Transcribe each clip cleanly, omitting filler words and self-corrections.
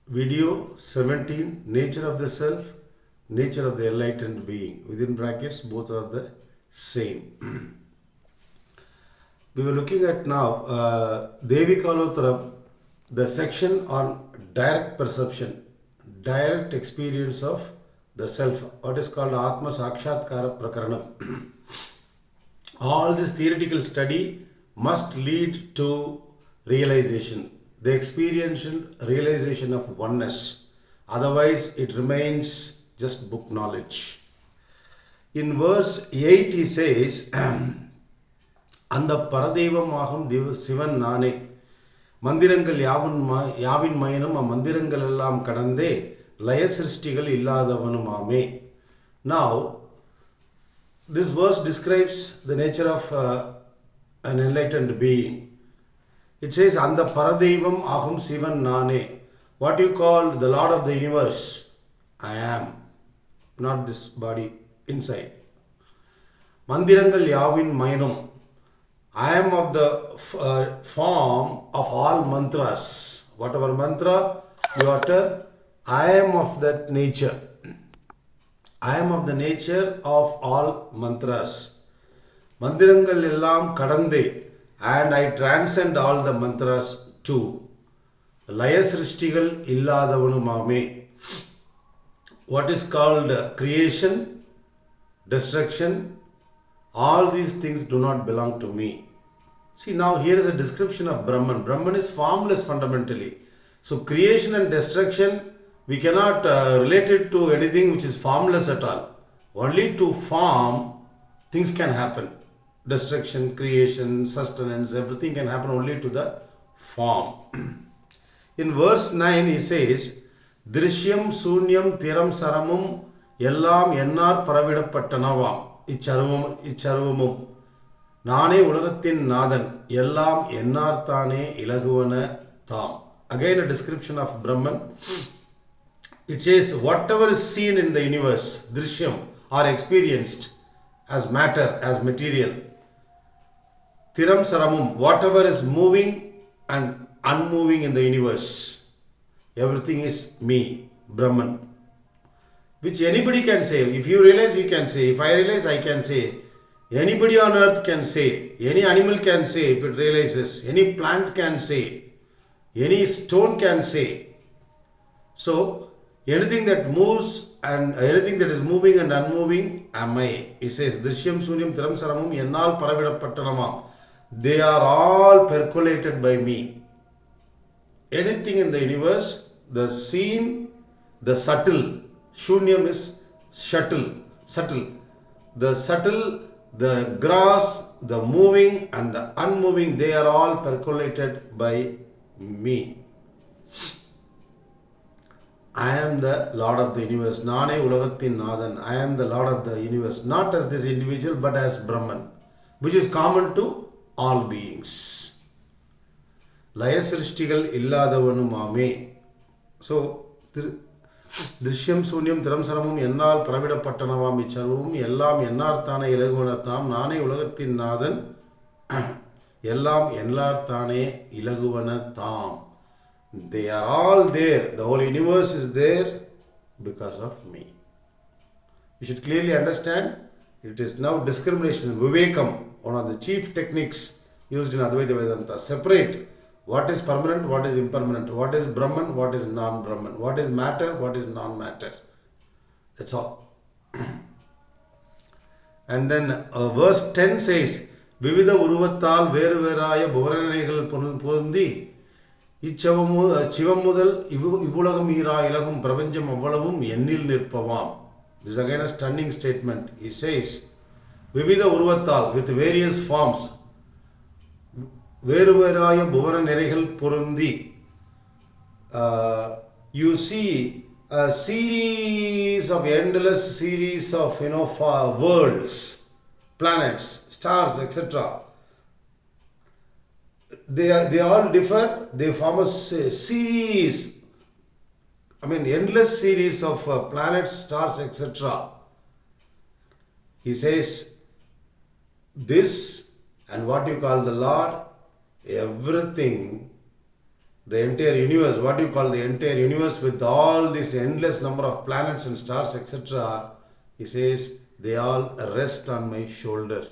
Video 17, Nature of the Self, Nature of the Enlightened Being. Within brackets, both are the same. We were looking at now Devi Kalotharam, the section on direct perception, direct experience of the self, what is called Atma Sakshatkara Prakaranam. All this theoretical study must lead to realization, the experiential realization of oneness. Otherwise, it remains just book knowledge. In verse 8, he says, அந்த பரதெய்வமாகும் சிவன் நானே மந்திரங்கள் யாவின் மயனும் அம்மந்திரங்கள் எல்லாம் கடந்தே லய சிருஷ்டிகள் இல்லாதவனுமாமே. Now, this verse describes the nature of an enlightened being. It says, அந்த பரதெய்வம் ஆகும் சிவன் நானே. What you call the Lord of the universe? I am, not this body inside. மந்திரங்கள் யாவின் மயனும், I am of the form of all mantras. Whatever mantra you utter, I am of that nature. I am of the nature of all mantras. Mandirangal ellam kadande, and I transcend all the mantras too. Laya srishtigal illadhavanumame. What is called creation, destruction, all these things do not belong to me. See, now here is a description of Brahman. Brahman is formless fundamentally. So creation and destruction, we cannot relate it to anything which is formless at all. Only to form, things can happen. Destruction, creation, sustenance, everything can happen only to the form. In verse 9, he says, Drishyam Sunyam Tiram Saramum Yellam Ennar Paravidapattanavam. இச்சர்வமும் நானே உலகத்தின் நாதன் எல்லாம் என்னார்த்தானே இலகுவன தாம். Again a description of Brahman. It says whatever is seen in the universe, drishyam, or experienced as matter, as material. Tiram saramum, whatever is moving and unmoving in the universe, everything is me, Brahman. Which anybody can say. If you realize, you can say. If I realize, I can say. Anybody on earth can say. Any animal can say if it realizes. Any plant can say. Any stone can say. So, anything that moves and anything that is moving and unmoving, am I. He says, Drishyam Sunyam Tiram Saramum Yennal Paravidapattanamam. They are all percolated by me. Anything in the universe, the seen, the subtle. Shunyam is subtle. The subtle, the grass, the moving and the unmoving, they are all percolated by me. I am the Lord of the universe. Nane Ulagathin Nathan. I am the Lord of the universe. Not as this individual, but as Brahman, which is common to all beings. Laya Srishtigal Illadhavanumame. So, Drishyam Sunyam Tiram Saramum Yennal Paravidapattanavam இச்சர்வமும் எல்லாம் என்னார்த்தானே இலகுவனத்தாம் நானே உலகத்தின் நாதன் எல்லாம் எல்லார்த்தானே இலகுவனத்தாம். They are all there. The whole universe is there because of me. You should clearly understand. It is now discrimination, Vivekam, one of the chief techniques used in Advaita Vedanta. Separate what is permanent, what is impermanent, what is Brahman, what is non-Brahman, what is matter, what is non-matter. That's all. And then verse 10 says, Vivida Uruvattal Veru Veraya Bhuvanegal Purundi Chivam Mudal Ivulagam Ira Ilagum Pravanjam Avalavum Yenil Nirpavam. This is again a stunning statement. He says, Vivida Uruvattal, with various forms, Veruveraya Bhuvana Neregal Purundi. You see a series of endless series of worlds, planets, stars, etc. They all differ. They form a series. Endless series of planets, stars, etc. He says this and what you call the Lord, everything the entire universe, what you call the entire universe with all this endless number of planets and stars, etc., he says, they all rest on my shoulder.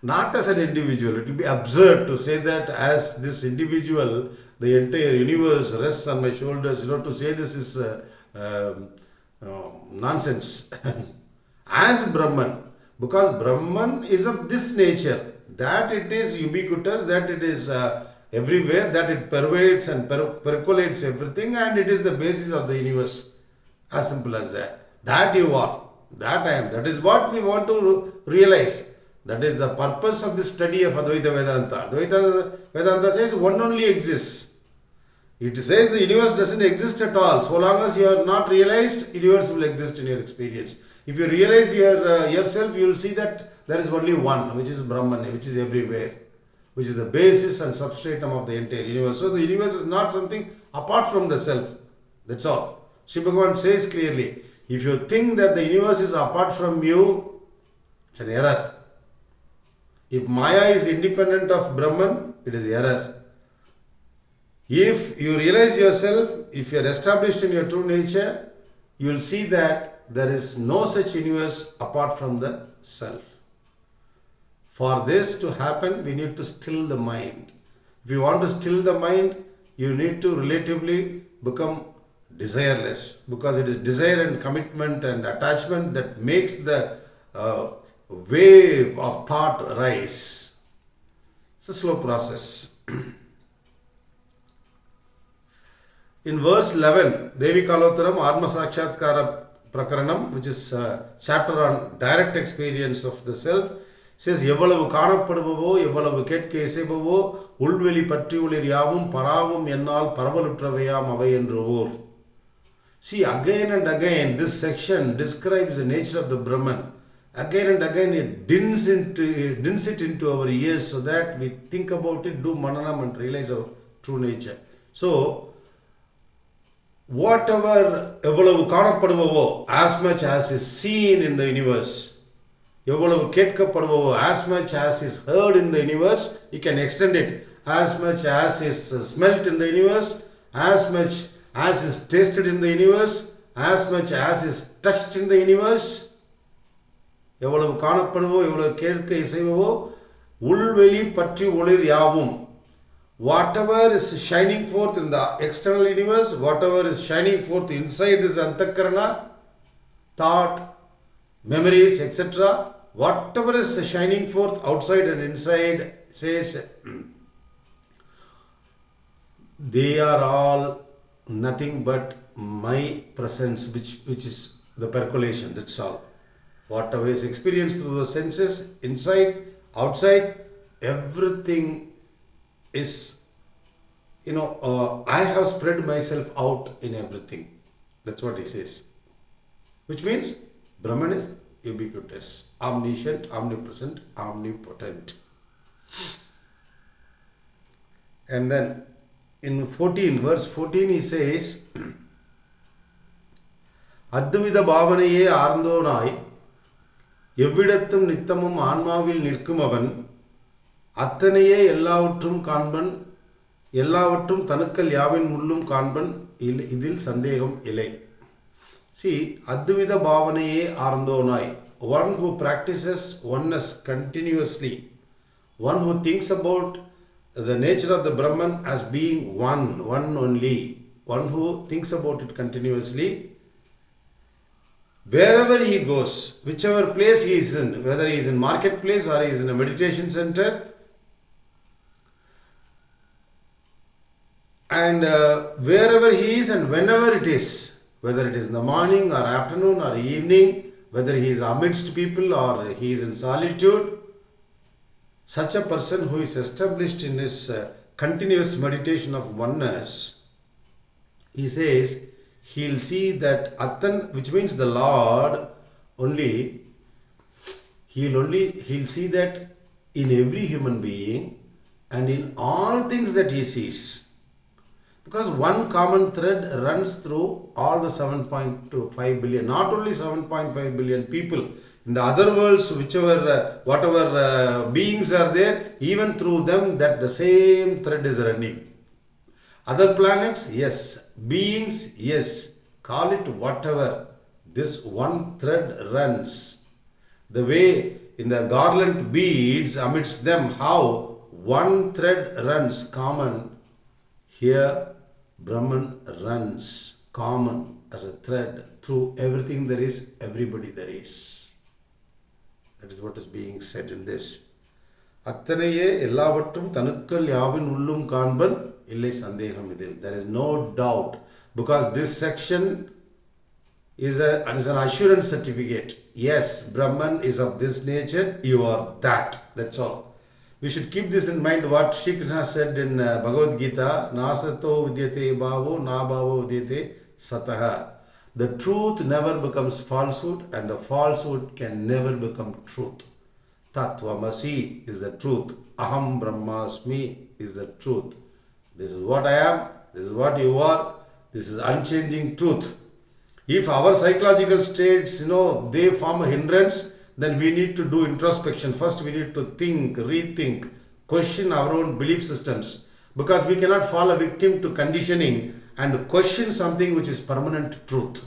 Not as an individual. It will be absurd to say that as this individual, the entire universe rests on my shoulders. To say this is nonsense. As Brahman, because Brahman is of this nature, that it is ubiquitous, that it is everywhere, that it pervades and percolates everything, and it is the basis of the universe. As simple as that. That you are. That I am. That is what we want to realize. That is the purpose of the study of Advaita Vedanta. Advaita Vedanta says one only exists. It says the universe doesn't exist at all. So long as you are not realized, universe will exist in your experience. If you realize yourself, you will see that there is only one, which is Brahman, which is everywhere, which is the basis and substratum of the entire universe. So the universe is not something apart from the self. That's all. Shiv Bhagavan says clearly, if you think that the universe is apart from you, it's an error. If Maya is independent of Brahman, it is error. If you realize yourself, if you are established in your true nature, you will see that there is no such universe apart from the self. For this to happen, we need to still the mind. If you want to still the mind, you need to relatively become desireless, because it is desire and commitment and attachment that makes the wave of thought rise. It's a slow process. In verse 11, Devi Kalottaram Atma Sakshatkara Prakaranam, which is a chapter on direct experience of the self, says, எவ்வளவு காணப்படுபவோ எவ்வளவு கேட்க இசைபவோ உள்வெளி பற்றி ஒளிர் யாவும் பராவும் என்னால் பரவலுற்றவையாம் அவை என்று ஓர். See, again and again, this section describes the nature of the Brahman. Again and again, it dints it into our ears so that we think about it, do mananam and realize our true nature. So, whatever எவ்வளவு காணப்படுவோ, as much as is seen in the universe, எவ்வளவு கேட்கப்படுவோ, as much as is heard in the universe, you can extend it, as much as is smelt in the universe, as much as is tasted in the universe, as much as is touched in the universe, எவ்வளவு காணப்படுவோ, எவ்வளவு கேட்க இசைவோ, உள்வெளி பற்றி ஒளிர் யாவும், whatever is shining forth in the external universe, whatever is shining forth inside this antakarana, thought, memories, etc., whatever is shining forth outside and inside, says, they are all nothing but my presence, which is the percolation, that's all. Whatever is experienced through the senses, inside, outside, everything is, I have spread myself out in everything. That's what he says. Which means Brahman is ubiquitous, omniscient, omnipresent, omnipotent. And then in verse 14 he says, அத்வித பாவனையே ஆர்ந்தோனாய் எவ்விடத்தும் நித்தமும் ஆன்மாவில் நிற்கும் அவன் அத்தனையே எல்லாவற்றும் காண்பன் எல்லாவற்றும் தனுக்கள் யாவின் முள்ளும் காண்பன் இதில் சந்தேகம் இல்லை. See, அத்வித பாவனையே ஆர்ந்தோனாய், one who practices oneness continuously, one who thinks about the nature of the Brahman as being one only, one who thinks about it continuously, wherever he goes, whichever place he is in, whether he is in marketplace or he is in a meditation center, and wherever he is and whenever it is, whether it is in the morning or afternoon or evening, whether he is amidst people or he is in solitude, such a person who is established in his continuous meditation of oneness, he says, he'll see that Attan, which means the Lord, he'll see that in every human being and in all things that he sees. Because one common thread runs through all the 7.5 billion, not only 7.5 billion people, in the other worlds, whatever beings are there, even through them, that the same thread is running. Other planets, yes. Beings, yes. Call it whatever. This one thread runs. The way in the garland beads amidst them, how one thread runs common. Here, Brahman runs common as a thread through everything there is, everybody there is. That is what is being said in this. அத்தனையே எல்லாவற்றும் தனுக்கள் யாவின் உள்ளும் காண்பன் இல்லை சந்தேகம் இதில். There is no doubt, because this section is an assurance certificate. Yes, Brahman is of this nature, you are that. That's all. We should keep this in mind, what Sri Krishna said in Bhagavad Gita, Nasato vidyate bhavo, na bhavo vidyate sataha. The truth never becomes falsehood, and the falsehood can never become truth. Tattvamasi is the truth. Aham Brahmasmi is the truth. This is what I am, this is what you are, this is unchanging truth. If our psychological states, they form a hindrance, then we need to do introspection. First, we need to think, rethink, question our own belief systems, because we cannot fall a victim to conditioning and question something which is permanent truth.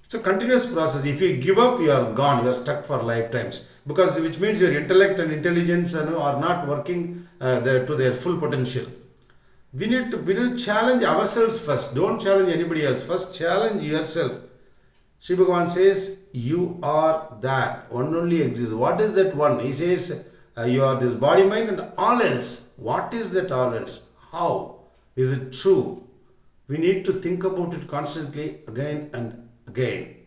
It's a continuous process. If you give up, you are gone, you are stuck for lifetimes, because which means your intellect and intelligence are not working to their full potential. We need to challenge ourselves first. Don't challenge anybody else. First, challenge yourself. Sri Bhagavan says, you are that. One only exists. What is that one? He says, you are this body, mind and all else. What is that all else? How? Is it true? We need to think about it constantly, again and again.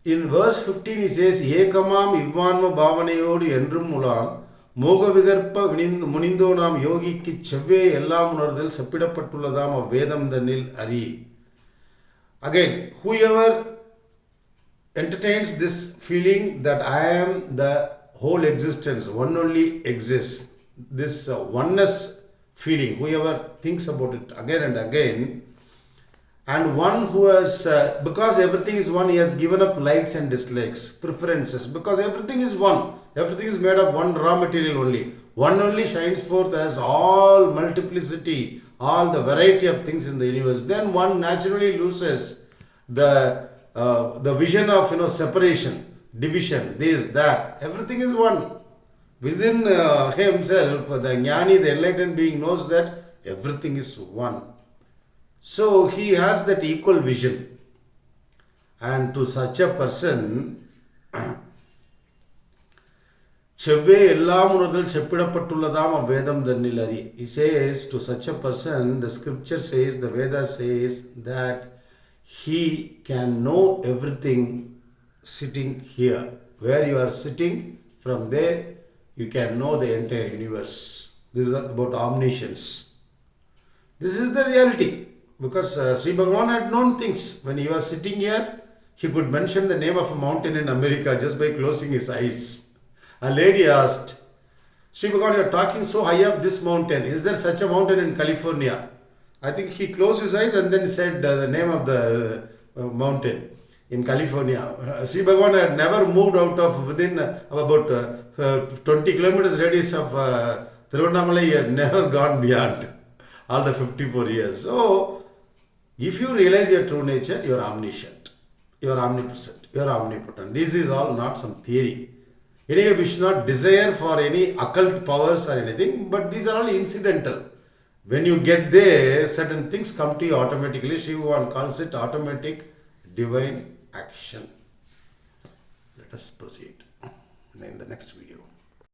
In verse 15 he says, Ekamam Ivvanma Bhavanayodu Endrum Mulan Moga Vigarpa Munindo Nam Yogi Ki Cheve Ellam Unardal Sapidapattuladam of Vedam Danil Ari. Again, whoever entertains this feeling that I am the whole existence, one only exists, this oneness feeling, whoever thinks about it again and again, and one who has, because everything is one, he has given up likes and dislikes, preferences, because everything is one. Everything is made of one raw material only. One only shines forth as all multiplicity, all the variety of things in the universe. Then one naturally loses the vision of separation, division, this, that. Everything is one. Within himself, the Jnani, the enlightened being, knows that everything is one. So he has that equal vision. And to such a person, Chevve ellam unadal cheppidapattuladam vedam dannilari. He says, to such a person, the scripture says, the Veda says that he can know everything sitting here. Where you are sitting, from there you can know the entire universe. This is about omniscience. This is the reality. Because Sri Bhagavan had known things. When he was sitting here, he could mention the name of a mountain in America just by closing his eyes. A lady asked, Sri Bhagavan, you are talking so high up this mountain. Is there such a mountain in California? I think he closed his eyes and then said the name of the mountain in California. Sri Bhagavan had never moved out of within about 20 kilometers radius of Tiruvannamalai. He had never gone beyond all the 54 years. So, if you realize your true nature, you are omniscient, you are omnipresent, you are omnipotent. This is all not some theory. Anyway, we should not desire for any occult powers or anything, but these are all incidental. When you get there, certain things come to you automatically. Sri Bhagavan calls it automatic divine action. Let us proceed in the next video.